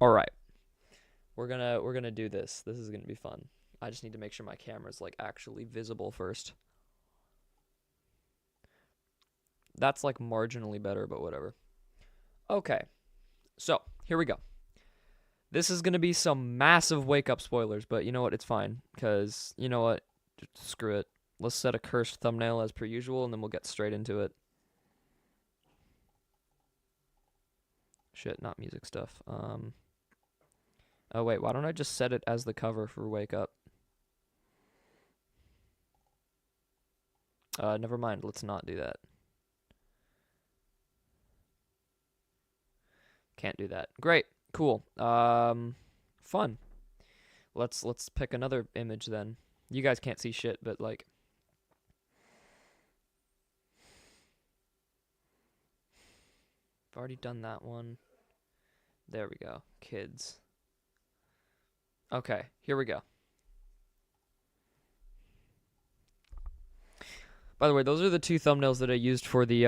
All right. We're gonna do this. This is gonna be fun. I just need to make sure my camera's like actually visible first. That's like marginally better, but whatever. Okay. So, here we go. This is gonna be some massive wake up spoilers, but you know what? It's fine. Cause you know what? Screw it. Let's set a cursed thumbnail as per usual, and then we'll get straight into it. Shit, not music stuff. Oh wait, why don't I just set it as the cover for Wake Up? Never mind. Let's not do that. Can't do that. Great. Cool. Fun. Let's pick another image then. You guys can't see shit, but like I've already done that one. There we go. Kids. Okay, here we go. By the way, those are the two thumbnails that I used for the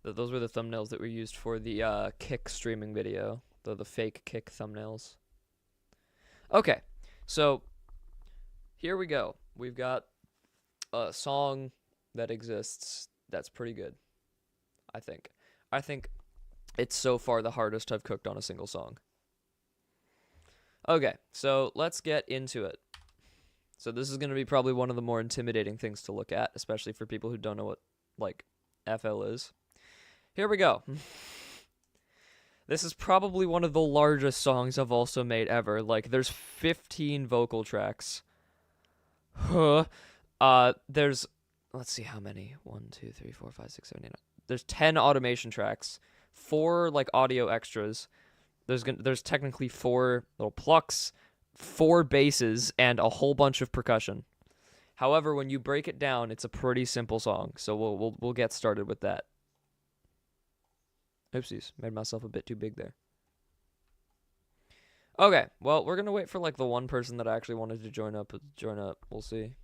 those were the thumbnails that were used for the Kick streaming video, the fake Kick thumbnails. Okay, so here we go. We've got a song that exists that's pretty good. I think. I think it's so far the hardest I've cooked on a single song. Okay, so let's get into it. So this is going to be probably one of the more intimidating things to look at, especially for people who don't know what like FL is. Here we go. This is probably one of the largest songs I've also made ever. Like there's 15 vocal tracks. Huh. There's let's see how many. 1, 2, 3, 4, 5, 6, 7, 8, 9. There's 10 automation tracks, 4 like audio extras. There's technically 4 little plucks, 4 basses, and a whole bunch of percussion. However, when you break it down, it's a pretty simple song. So we'll get started with that. Oopsies, made myself a bit too big there. Okay, well, we're gonna wait for like the one person that I actually wanted to join up. We'll see.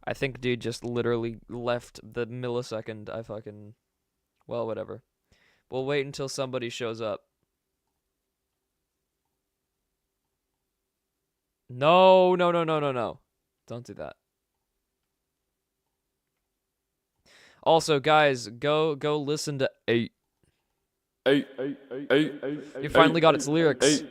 I think dude just literally left the millisecond I fucking... Well, whatever. We'll wait until somebody shows up. No, no, no, no, no, no. Don't do that. Also, guys, go listen to 8. You finally got its lyrics.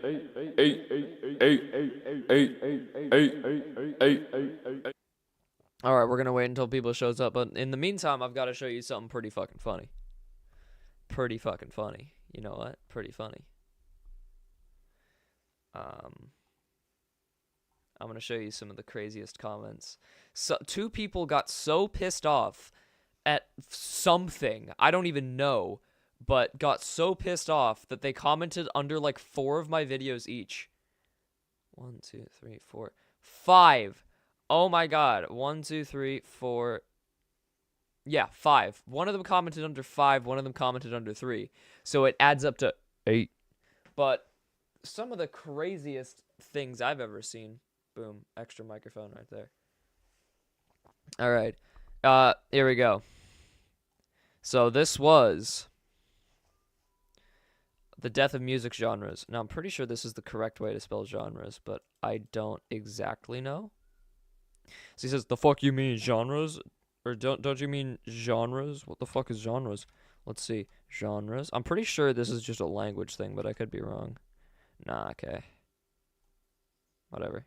Alright, we're gonna wait until people shows up, but in the meantime, I've got to show you something pretty fucking funny. Pretty fucking funny. You know what? Pretty funny. I'm gonna show you some of the craziest comments. So 2 people got so pissed off at something, I don't even know, but got so pissed off that they commented under like 4 of my videos each. 1, 2, 3, 4, 5. Oh my god. 1, 2, 3, 4. Yeah, 5. One of them commented under 5, one of them commented under 3. So it adds up to 8. But some of the craziest things I've ever seen. Boom, extra microphone right there. All right. Here we go. So this was the death of music genres. Now I'm pretty sure this is the correct way to spell genres, but I don't exactly know. So he says, "The fuck you mean genres? Or don't you mean genres? What the fuck is genres?" Let's see. Genres. I'm pretty sure this is just a language thing, but I could be wrong. Nah, okay. Whatever.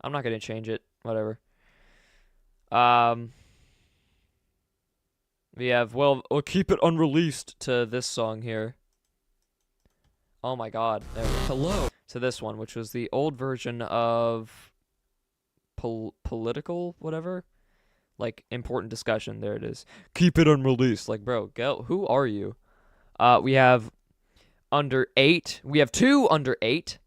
I'm not gonna change it. Whatever. We have, well, we'll keep it unreleased to this song here. Oh my god. There we go. Hello. To this one, which was the old version of political whatever. Like, important discussion. There it is. Keep it unreleased. Like, bro, go. Who are you? We have under 8. We have 2 under 8.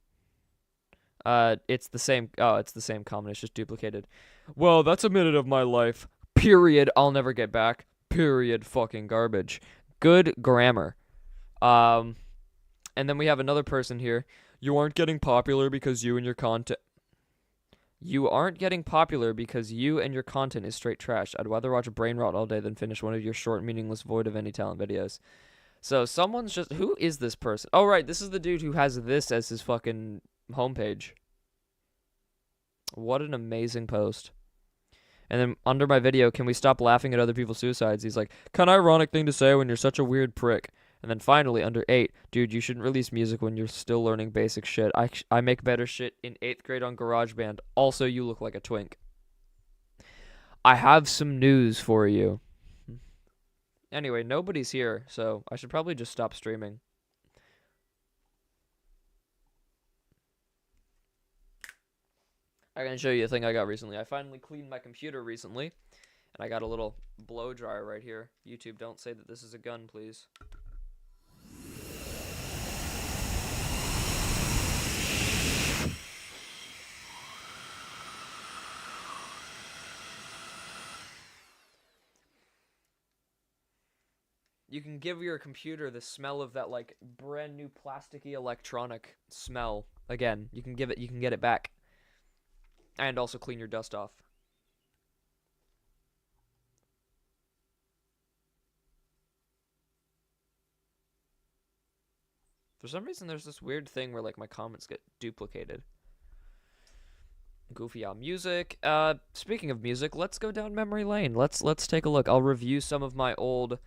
It's the same. Oh, it's the same comment. It's just duplicated. Well, that's a minute of my life. Period. I'll never get back. Period. Fucking garbage. Good grammar. And then we have another person here. You aren't getting popular because you and your content. You aren't getting popular because you and your content is straight trash. I'd rather watch brain rot all day than finish one of your short, meaningless, void of any talent videos. So someone's just... Who is this person? Oh, right. This is the dude who has this as his fucking homepage. What an amazing post. And then under my video, can we stop laughing at other people's suicides? He's like, kind of ironic thing to say when you're such a weird prick. And then finally, under 8, dude, you shouldn't release music when you're still learning basic shit. I make better shit in 8th grade on GarageBand. Also, you look like a twink. I have some news for you. Anyway, nobody's here, so I should probably just stop streaming. I'm going to show you a thing I got recently. I finally cleaned my computer recently, and I got a little blow dryer right here. YouTube, don't say that this is a gun, please. You can give your computer the smell of that, like, brand new plasticky electronic smell. Again, you can get it back. And also clean your dust off. For some reason, there's this weird thing where, like, my comments get duplicated. Goofy on music. Speaking of music, let's go down memory lane. Let's take a look. I'll review some of my old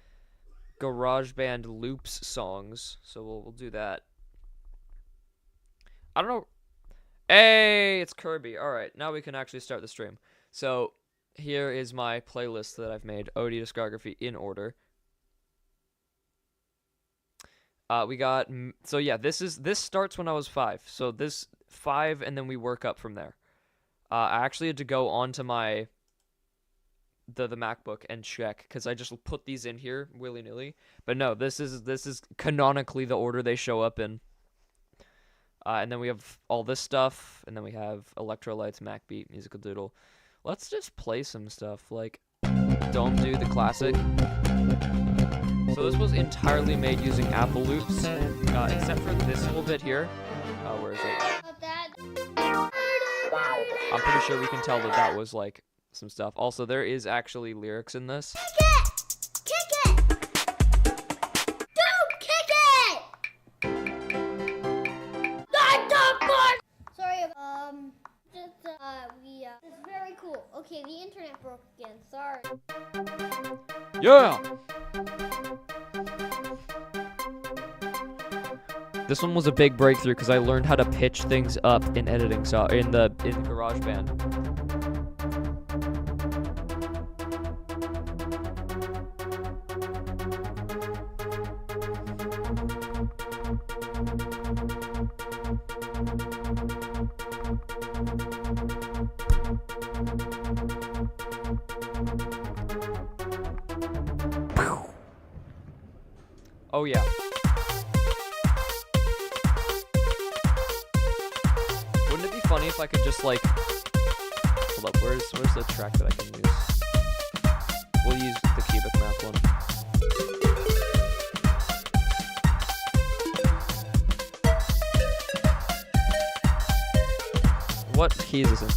GarageBand loops songs. So we'll do that. I don't know. Hey, it's Kirby. All right, now we can actually start the stream. So here is my playlist that I've made, OD discography in order. We got, so yeah, this starts when I was 5. So this 5, and then we work up from there. I actually had to go onto my the MacBook and check, because I just put these in here willy-nilly. But no, this is canonically the order they show up in. And then we have all this stuff, and then we have Electrolytes, MacBeat, Musical Doodle. Let's just play some stuff, like, don't do the classic. So this was entirely made using Apple Loops, except for this little bit here. Where is it? I'm pretty sure we can tell that that was, like, some stuff. Also, there is actually lyrics in this. It's very cool. Okay, the internet broke again. Sorry. Yeah! This one was a big breakthrough because I learned how to pitch things up in editing, so in GarageBand. Oh yeah. Wouldn't it be funny if I could just, like, hold up, where's the track that I can use? We'll use the cubic math one. What keys is it?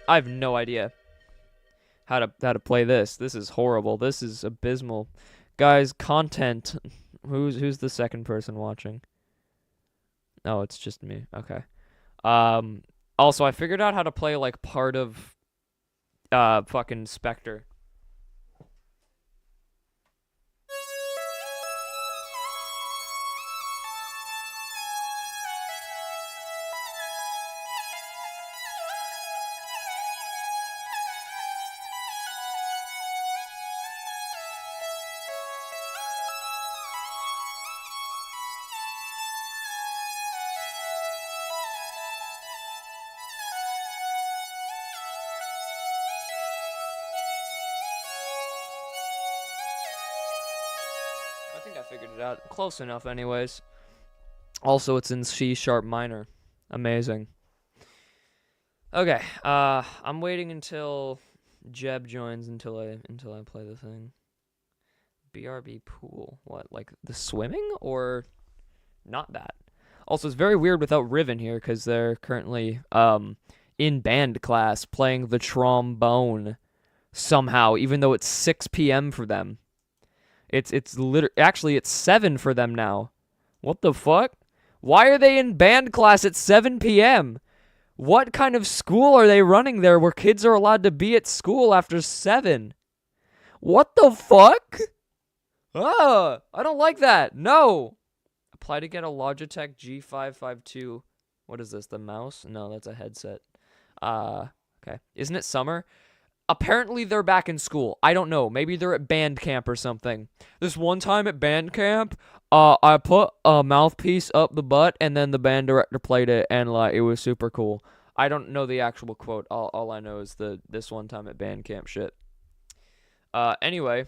I have no idea how to play this. This is horrible. This is abysmal. Guys, content. Who's the second person watching? Oh, it's just me. Okay. Also, I figured out how to play, like, part of fucking Spectre. think I figured it out. Close enough, anyways. Also, it's in C sharp minor. Amazing. Okay, I'm waiting until Jeb joins until I play the thing. BRB pool. What, like the swimming or not that? Also, it's very weird without Riven here because they're currently in band class playing the trombone somehow, even though it's 6 p.m. for them. Actually it's 7 for them now. What the fuck? Why are they in band class at 7 p.m.? What kind of school are they running there where kids are allowed to be at school after 7? What the fuck? I don't like that. No. Apply to get a Logitech G552. What is this, the mouse? No, that's a headset. Okay. Isn't it summer? Apparently they're back in school. I don't know. Maybe they're at band camp or something. This one time at band camp, I put a mouthpiece up the butt, and then the band director played it, and like it was super cool. I don't know the actual quote. All I know is this one time at band camp shit. Anyway,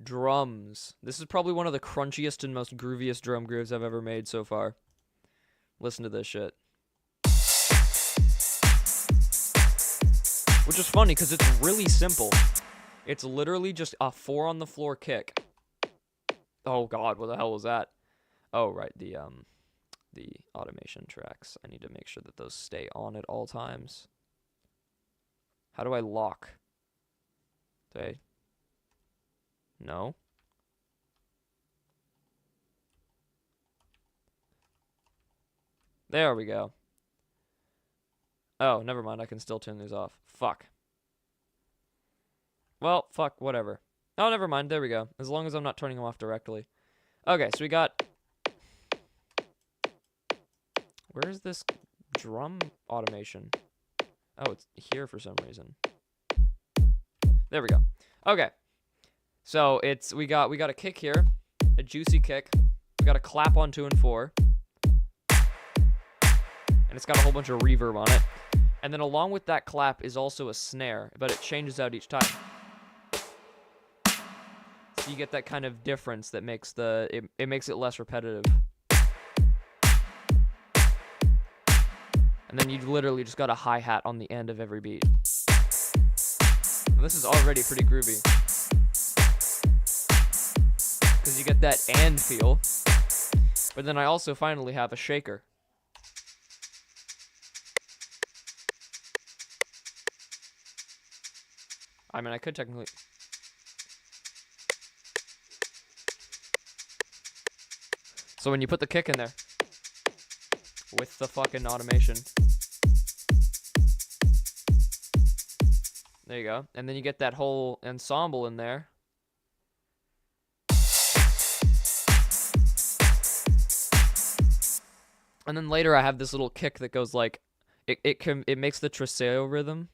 drums. This is probably one of the crunchiest and most grooviest drum grooves I've ever made so far. Listen to this shit. Which is funny because it's really simple. It's literally just a 4 on the floor kick. Oh god, what the hell was that? Oh right, the automation tracks. I need to make sure that those stay on at all times. How do I lock? No? There we go. Oh, never mind. I can still turn these off. Fuck. Well, fuck, whatever. Oh, never mind. There we go. As long as I'm not turning them off directly. Okay, so we got... Where's this drum automation? Oh, it's here for some reason. There we go. Okay. So we got a kick here, a juicy kick. We got a clap on 2 and 4. And it's got a whole bunch of reverb on it. And then along with that clap is also a snare, but it changes out each time. So you get that kind of difference that makes it makes it less repetitive. And then you literally just got a hi-hat on the end of every beat. And this is already pretty groovy. Because you get that and feel. But then I also finally have a shaker. I mean, I could technically... So when you put the kick in there, with the fucking automation, there you go. And then you get that whole ensemble in there. And then later I have this little kick that goes like, it makes the traceo rhythm.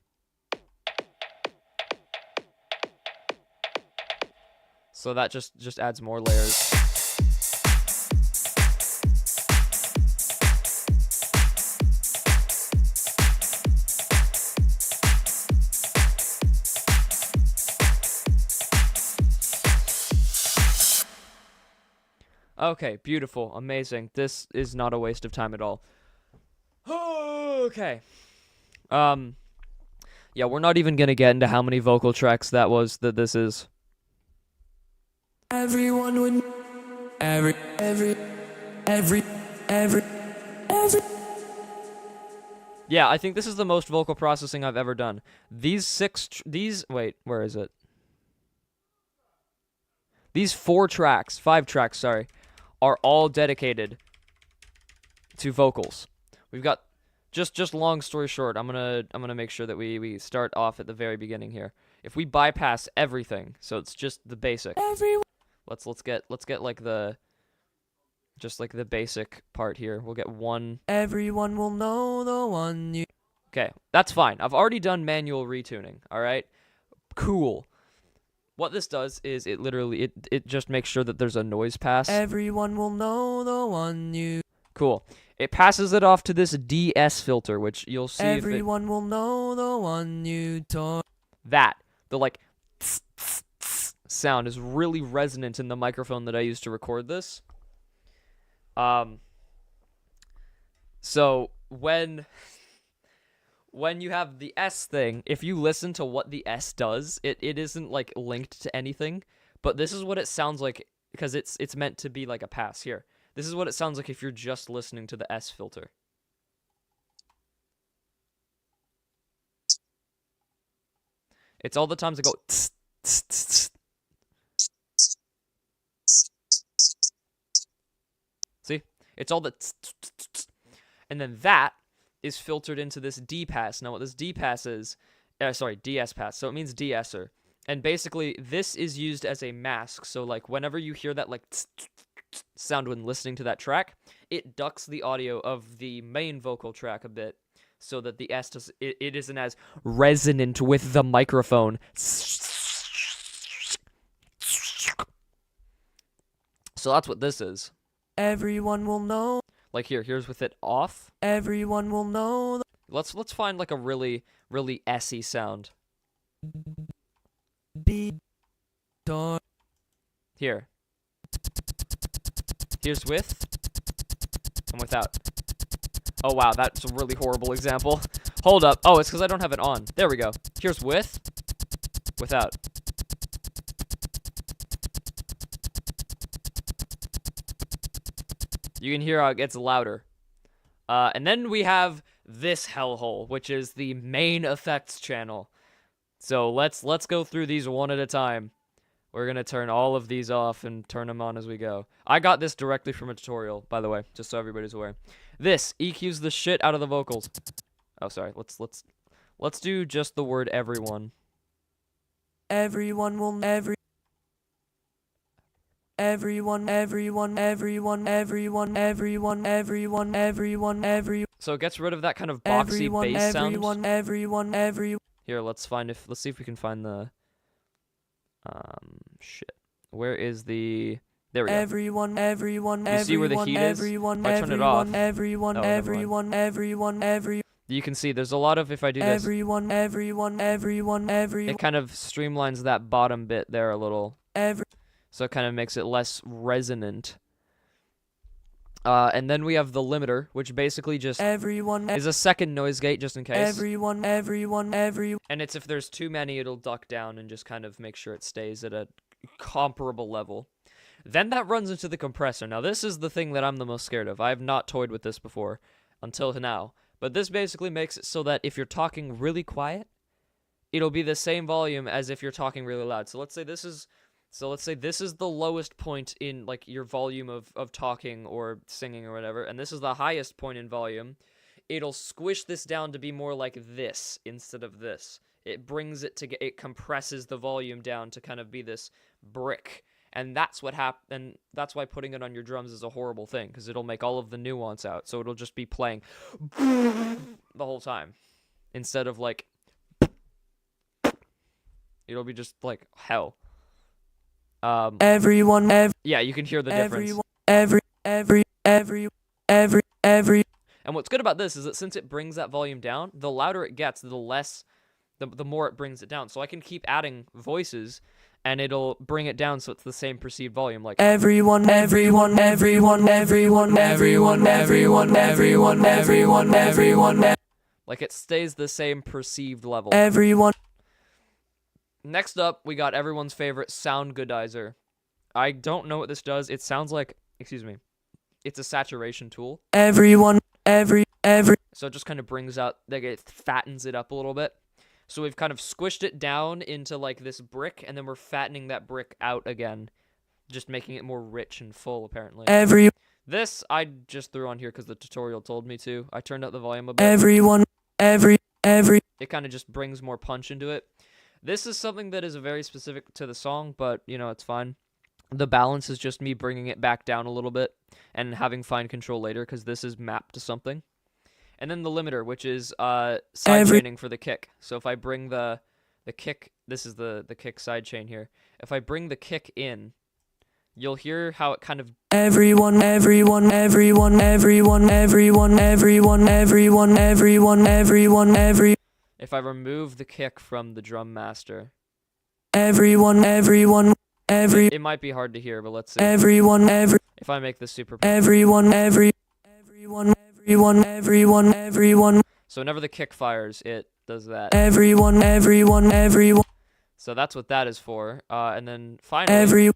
So that just adds more layers. Okay, beautiful, amazing. This is not a waste of time at all. Okay. Yeah, we're not even gonna get into how many vocal tracks this is. Everyone would every Yeah, I think this is the most vocal processing I've ever done. Wait, where is it? These 5 tracks, sorry, are all dedicated to vocals. We've got just long story short, I'm gonna make sure that we start off at the very beginning here. If we bypass everything, so it's just the basic. Let's get like the basic part here. We'll get one. Everyone will know the one you. Okay, that's fine. I've already done manual retuning. All right, cool. What this does is it literally just makes sure that there's a noise pass. Everyone will know the one you. Cool. It passes it off to this DS filter, which you'll see. Everyone will know the one you talk. The like sound is really resonant in the microphone that I use to record this. So when you have the S thing, if you listen to what the S does, it isn't like linked to anything, but this is what it sounds like because it's meant to be like a pass here. This is what it sounds like if you're just listening to the S filter. It's all the times I go tss, tss, tss, tss. See? It's all the tss, tss, tss, tss. And then that is filtered into this D pass. Now what this D pass is, DS pass. So it means de-esser. And basically this is used as a mask. So like whenever you hear that like tss, tss, tss sound when listening to that track, it ducks the audio of the main vocal track a bit so that the S does it isn't as resonant with the microphone. So that's what this is. Everyone will know. Like here's with it off. Everyone will know. Let's find like a really S-y sound. Be dark. Here. Here's with and without. Oh wow, that's a really horrible example. Hold up. Oh, it's because I don't have it on. There we go. Here's with, without. You can hear how it gets louder. And then we have this hellhole, which is the main effects channel. So let's go through these one at a time. We're going to turn all of these off and turn them on as we go. I got this directly from a tutorial, by the way, just so everybody's aware. This EQs the shit out of the vocals. Oh, sorry. Let's do just the word everyone. Everyone will everyone. So it gets rid of that kind of boxy bass sound. Everyone. Here, let's see if we can find the shit. Where is the There we go. Everyone. You see where the heat is? If I turn it off. Everyone. You can see there's a lot of, if I do this, Everyone. it kind of streamlines that bottom bit there a little. So it kind of makes it less resonant. And then we have the limiter, which basically just is a second noise gate just in case. Everyone. And it's if there's too many, it'll duck down and just kind of make sure it stays at a comparable level. Then that runs into the compressor. Now this is the thing that I'm the most scared of. I have not toyed with this before until now. But this basically makes it so that if you're talking really quiet, it'll be the same volume as if you're talking really loud. So let's say this is the lowest point in like your volume of talking or singing or whatever, and this is the highest point in volume. It'll squish this down to be more like this instead of this. It brings it to it compresses the volume down to kind of be this brick. And that's what and that's why putting it on your drums is a horrible thing, because it'll make all of the nuance out. So it'll just be playing the whole time instead of like it'll be just like hell. Everyone. Yeah, you can hear the difference. Every. And what's good about this is that since it brings that volume down, the louder it gets, the more it brings it down. So I can keep adding voices, and it'll bring it down so it's the same perceived volume. Like Everyone. Like it stays the same perceived level. Everyone. Next up, we got everyone's favorite sound goodizer. I don't know what this does. It sounds like, it's a saturation tool. Everyone. So it just kind of brings out, like it fattens it up a little bit. So we've kind of squished it down into like this brick, and then we're fattening that brick out again, just making it more rich and full, apparently. This I just threw on here because the tutorial told me to. I turned up the volume a bit. Everyone. It kind of just brings more punch into it. This is something that is very specific to the song, but, it's fine. The balance is just me bringing it back down a little bit and having fine control later, because this is mapped to something. And then the limiter, which is sidechaining for the kick. So if I bring the kick, this is the kick sidechain here. If I bring the kick in, you'll hear how it kind of... Everyone. If I remove the kick from the drum master, Everyone. every, It might be hard to hear, but let's see. everyone, If I make this super... everyone, everyone, everyone, So whenever the kick fires, it does that. everyone, So that's what that is for. And then finally,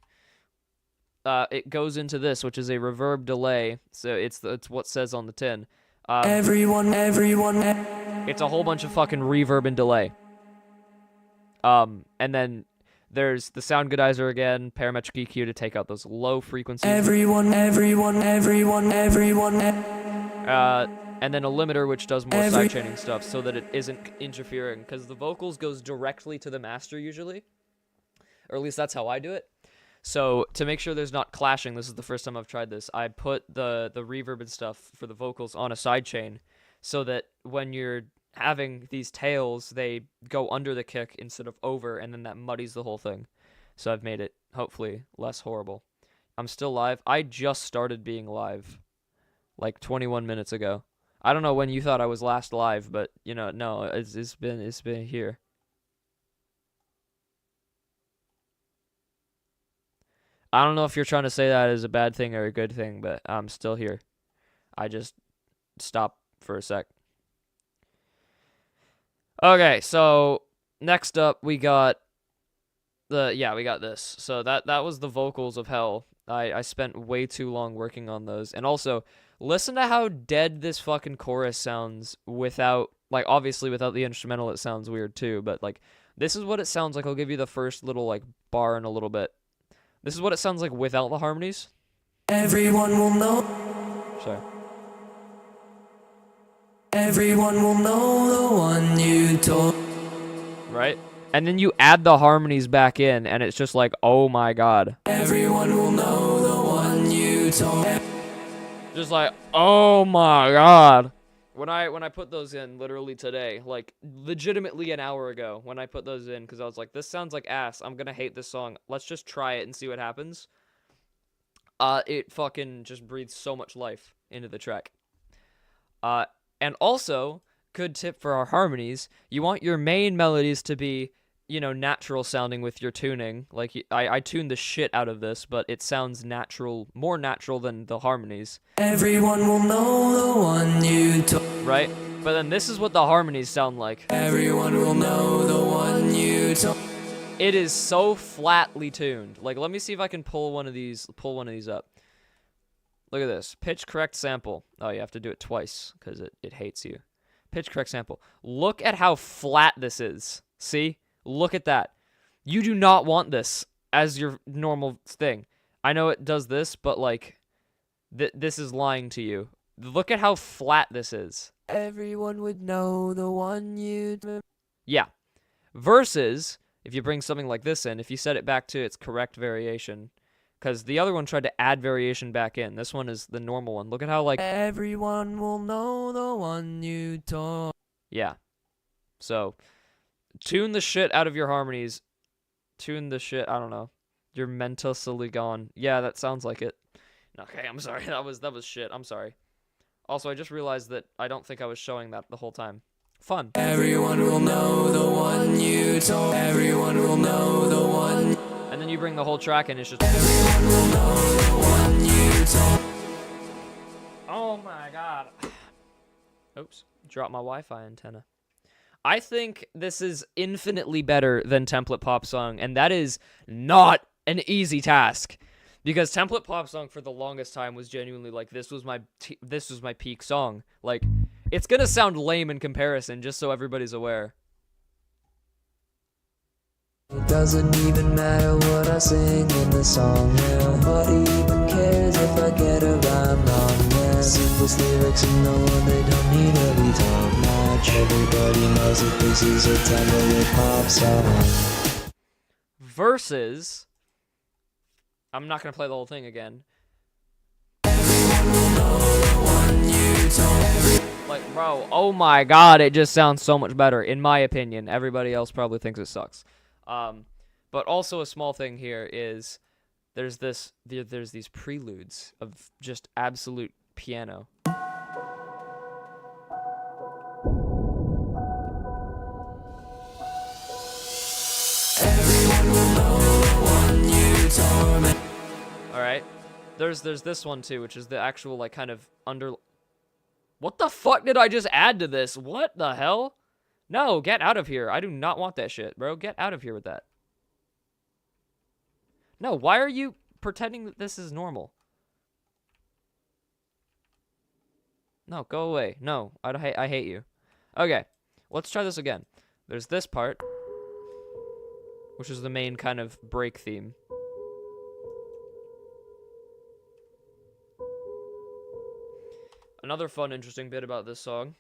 it goes into this, which is a reverb delay. So it's what says on the tin. everyone, It's a whole bunch of fucking reverb and delay. And then there's the sound goodizer again, parametric EQ to take out those low frequencies. everyone, And then a limiter which does more sidechaining stuff so that it isn't interfering, because the vocals goes directly to the master usually, or at least that's how I do it. So to make sure there's not clashing, this is the first time I've tried this, I put the reverb and stuff for the vocals on a sidechain so that when you're having these tails, they go under the kick instead of over, and then that muddies the whole thing. So I've made it hopefully less horrible. I'm still live. I just started being live like 21 minutes ago. I don't know when you thought I was last live, but you know, no, it's been here. I don't know if you're trying to say that as a bad thing or a good thing, but I'm still here. I just stopped for a sec. Okay, so next up we got we got this. So that was the vocals of Hell. I spent way too long working on those. And also, listen to how dead this fucking chorus sounds without, like, obviously without the instrumental it sounds weird too, but like this is what it sounds like. I'll give you the first little like bar in a little bit. This is what it sounds like without the harmonies. everyone will know, Sorry. everyone will know the one you told. Right? And then you add the harmonies back in, and it's just like, oh my god. Everyone will know the one you told. Just like, oh my god. When I put those in literally today, like legitimately an hour ago, when I put those in, because I was like, this sounds like ass. I'm gonna hate this song. Let's just try it and see what happens. It fucking just breathes so much life into the track. And also, good tip for our harmonies, you want your main melodies to be, you know, natural sounding with your tuning. Like, I tuned the shit out of this, but it sounds natural, more natural than the harmonies. Everyone will know the one you told. Right? But then this is what the harmonies sound like. Everyone will know the one you told. It is so flatly tuned. Like, let me see if I can pull one of these up. Look at this. Pitch correct sample. Oh, you have to do it twice, because it hates you. Pitch correct sample. Look at how flat this is. See? Look at that. You do not want this as your normal thing. I know it does this, but like, this is lying to you. Look at how flat this is. Everyone would know the one you. Yeah. Versus, if you bring something like this in, if you set it back to its correct variation, because the other one tried to add variation back in. This one is the normal one. Look at how, like... Everyone will know the one you told. Yeah. So, tune the shit out of your harmonies. Tune the shit, I don't know. You're mentally gone. Yeah, that sounds like it. Okay, I'm sorry. That was shit. I'm sorry. Also, I just realized that I don't think I was showing that the whole time. Fun. Everyone will know the one you told. Everyone will know the one. And then you bring the whole track and it's just... Everyone will know the one you told. Oh my god. Oops. Dropped my Wi-Fi antenna. I think this is infinitely better than Template Pop Song, and that is not an easy task. Because Template Pop Song for the longest time was genuinely like, this was my peak song. Like, it's gonna sound lame in comparison, just so everybody's aware. It doesn't even matter what I sing in the song. Nobody even cares if I get a rhyme wrong. Yeah, simplest lyrics and no one, they don't need to be top notch. Everybody knows that this is a Template Pop song. Versus, I'm not gonna play the whole thing again. Like, bro, oh my god, it just sounds so much better, in my opinion. Everybody else probably thinks it sucks. But also a small thing here is there's these preludes of just absolute piano. Everyone will know the one you There's this one too, which is the actual like kind of under. What the fuck did I just add to this? What the hell? No, get out of here. I do not want that shit, bro. Get out of here with that. No, why are you pretending that this is normal? No, go away. No, I hate you. Okay, let's try this again. There's this part, which is the main kind of break theme. Another fun, interesting bit about this song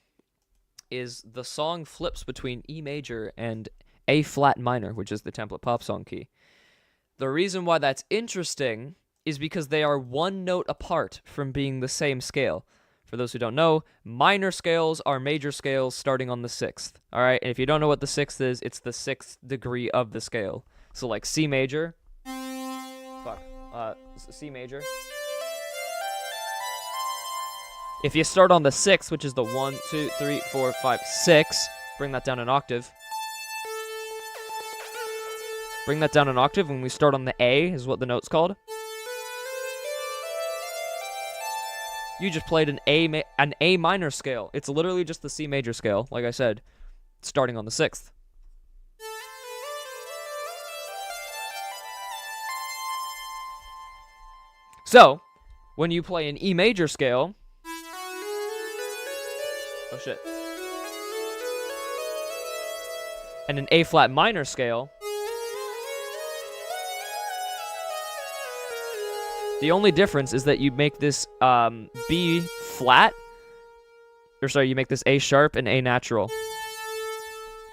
is the song flips between E major and A flat minor, which is the template pop song key. The reason why that's interesting is because they are one note apart from being the same scale. For those who don't know, minor scales are major scales starting on the 6th. All right, and if you don't know what the 6th is, it's the 6th degree of the scale. So like C major, C major. If you start on the 6th, which is the 1, 2, 3, 4, 5, 6, bring that down an octave. Bring that down an octave when we start on the A, is what the note's called. You just played an A minor scale. It's literally just the C major scale, like I said, starting on the 6th. So, when you play an E major scale... Oh shit. And an A flat minor scale. The only difference is that you make this B flat, or sorry, you make this A sharp and A natural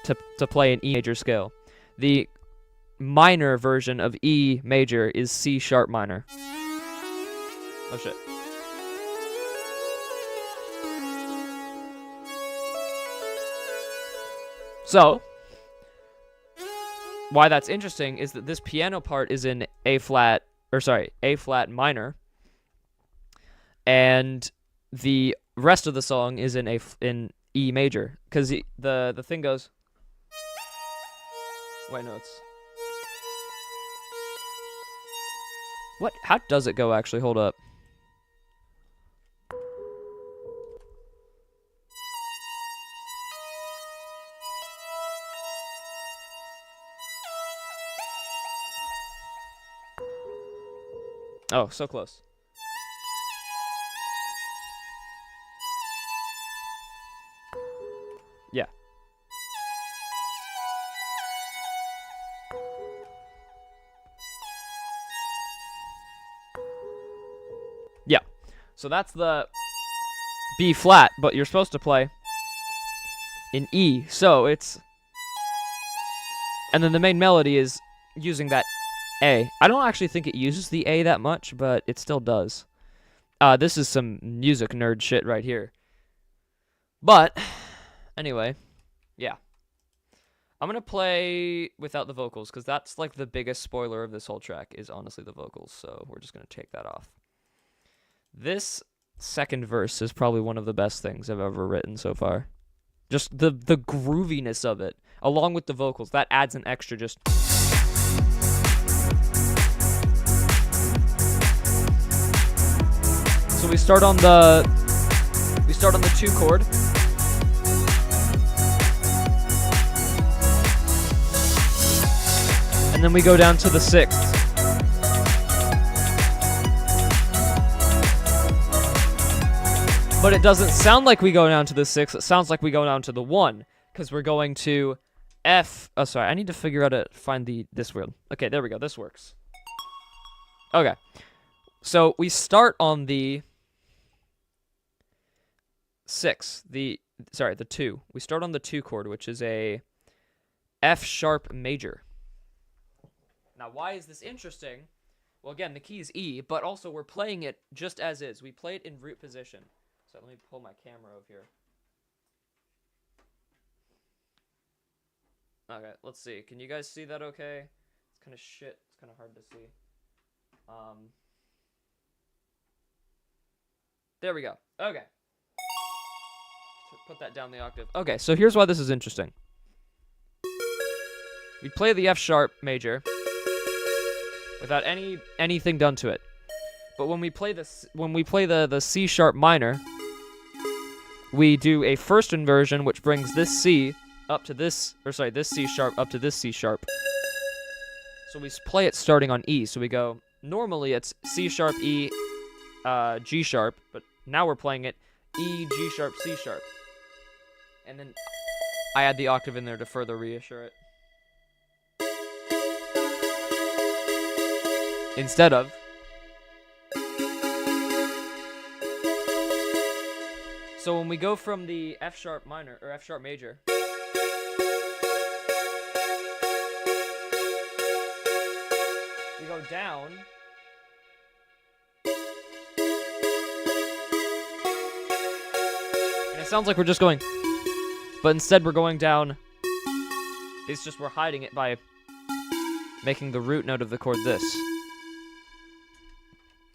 to play an E major scale. The minor version of E major is C sharp minor. Oh shit. So, why that's interesting is that this piano part is in A flat minor, and the rest of the song is in E major, because the thing goes. Wait, no, it's what? How does it go? Actually, hold up. Oh, so close. Yeah. Yeah. So that's the B flat, but you're supposed to play in E. So it's... And then the main melody is using that A. I don't actually think it uses the A that much, but it still does. This is some music nerd shit right here. But, anyway, yeah. I'm going to play without the vocals, because that's like the biggest spoiler of this whole track is honestly the vocals, so we're just going to take that off. This second verse is probably one of the best things I've ever written so far. Just the grooviness of it, along with the vocals, that adds an extra just... So we start on the 2 chord. And then we go down to the 6th. But it doesn't sound like we go down to the 6th, it sounds like we go down to the 1, because we're going to F. Oh, sorry, I need to figure out how to find this word. Okay, there we go, this works. Okay, so we start on the 6, the 2. We start on the 2 chord, which is a F sharp major. Now, why is this interesting? Well, again, the key is E, but also we're playing it just as is. We play it in root position. So let me pull my camera over here. Okay, let's see. Can you guys see that okay? It's kind of shit. It's kind of hard to see. There we go. Okay. Put that down the octave. Okay, so here's why this is interesting. We play the F sharp major without anything done to it. But when we play the C sharp minor, we do a first inversion, which brings this C up to this, this C sharp up to this C sharp. So we play it starting on E. So we go, normally it's C sharp, E, G sharp, but now we're playing it E, G sharp, C sharp. And then I add the octave in there to further reassure it. Instead of. So when we go from the F sharp minor, or F sharp major, we go down, and it sounds like we're just going, but instead we're going down. It's just we're hiding it by making the root note of the chord this.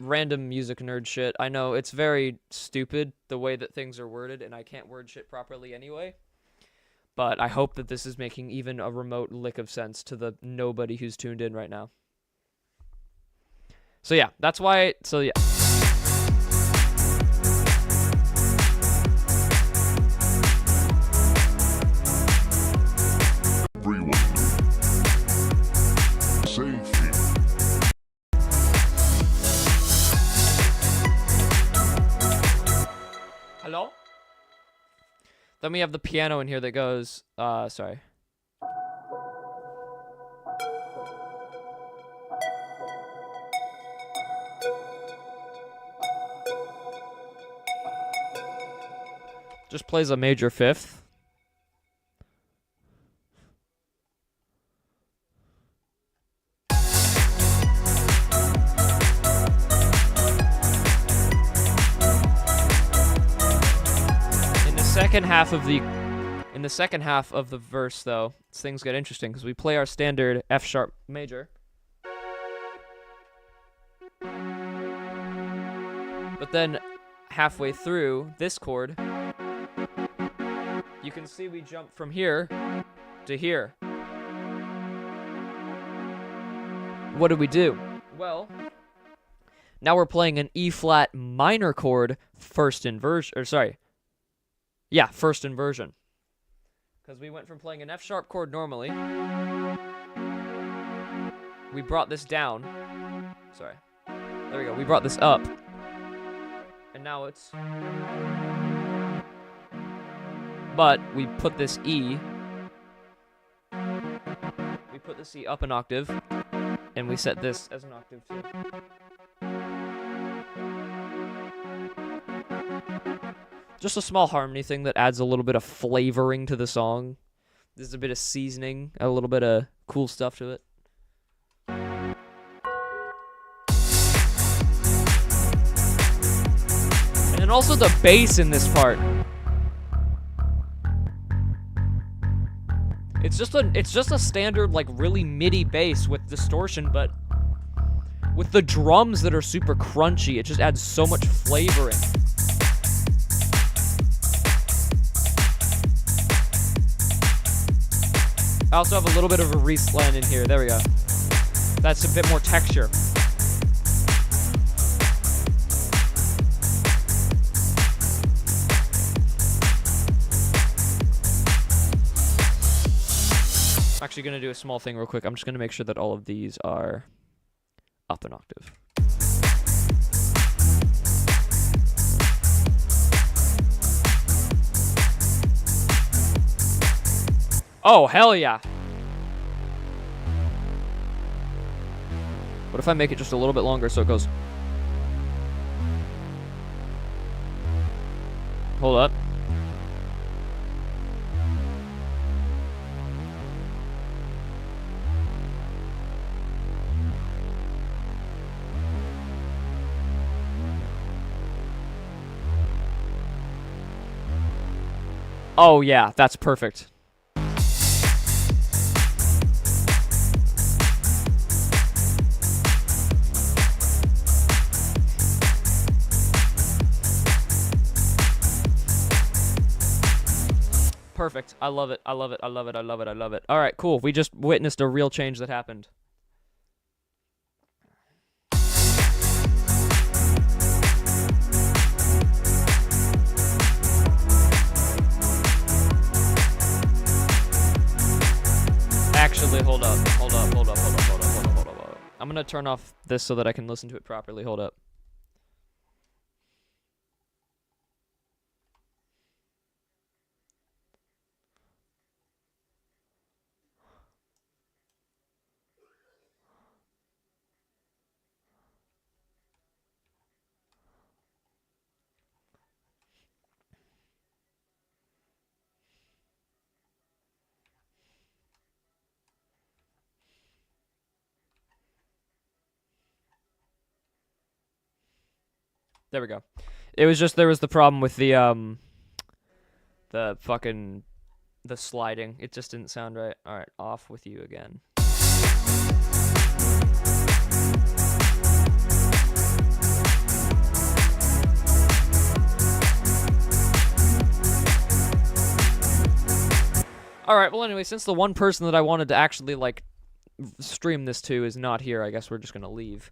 Random music nerd shit. I know it's very stupid the way that things are worded, and I can't word shit properly anyway. But I hope that this is making even a remote lick of sense to the nobody who's tuned in right now. So yeah, that's why. So yeah. Hello? Then we have the piano in here that goes, sorry. Just plays a major fifth. In the second half of the verse, though, things get interesting because we play our standard F sharp major, but then halfway through this chord, you can see we jump from here to here. What did we do? Well, now we're playing an E flat minor chord first inversion, first inversion. Because we went from playing an F sharp chord normally. We brought this down. Sorry. There we go. We brought this up. And now it's. But we put this E. We put this E up an octave. And we set this as an octave too. Just a small harmony thing that adds a little bit of flavoring to the song. There's a bit of seasoning, a little bit of cool stuff to it. And then also the bass in this part. It's just a standard, like, really MIDI bass with distortion, but with the drums that are super crunchy, it just adds so much flavoring. I also have a little bit of a re-slant in here. There we go. That's a bit more texture. I'm actually going to do a small thing real quick. I'm just going to make sure that all of these are up an octave. Oh, hell yeah. What if I make it just a little bit longer so it goes... Hold up. Oh yeah, that's perfect. Perfect. I love it. I love it. I love it. I love it. I love it. All right, cool. We just witnessed a real change that happened. Actually, hold up. I'm gonna turn off this so that I can listen to it properly. Hold up. There we go. It was just there was the problem with the sliding. It just didn't sound right. All right, off with you again. All right, well anyway, since the one person that I wanted to actually like stream this to is not here, I guess we're just going to leave.